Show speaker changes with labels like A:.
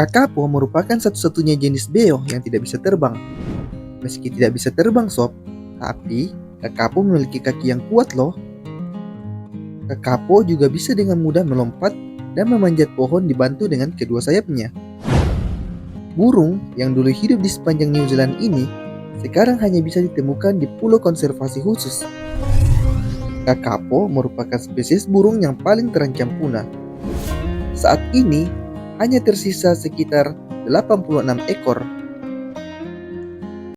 A: Kakapo merupakan satu-satunya jenis beo yang tidak bisa terbang. Meski tidak bisa terbang sob, tapi kakapo memiliki kaki yang kuat loh. Kakapo juga bisa dengan mudah melompat dan memanjat pohon dibantu dengan kedua sayapnya. Burung yang dulu hidup di sepanjang New Zealand ini sekarang hanya bisa ditemukan di pulau konservasi khusus. Kakapo merupakan spesies burung yang paling terancam punah. Saat ini hanya tersisa sekitar 86 ekor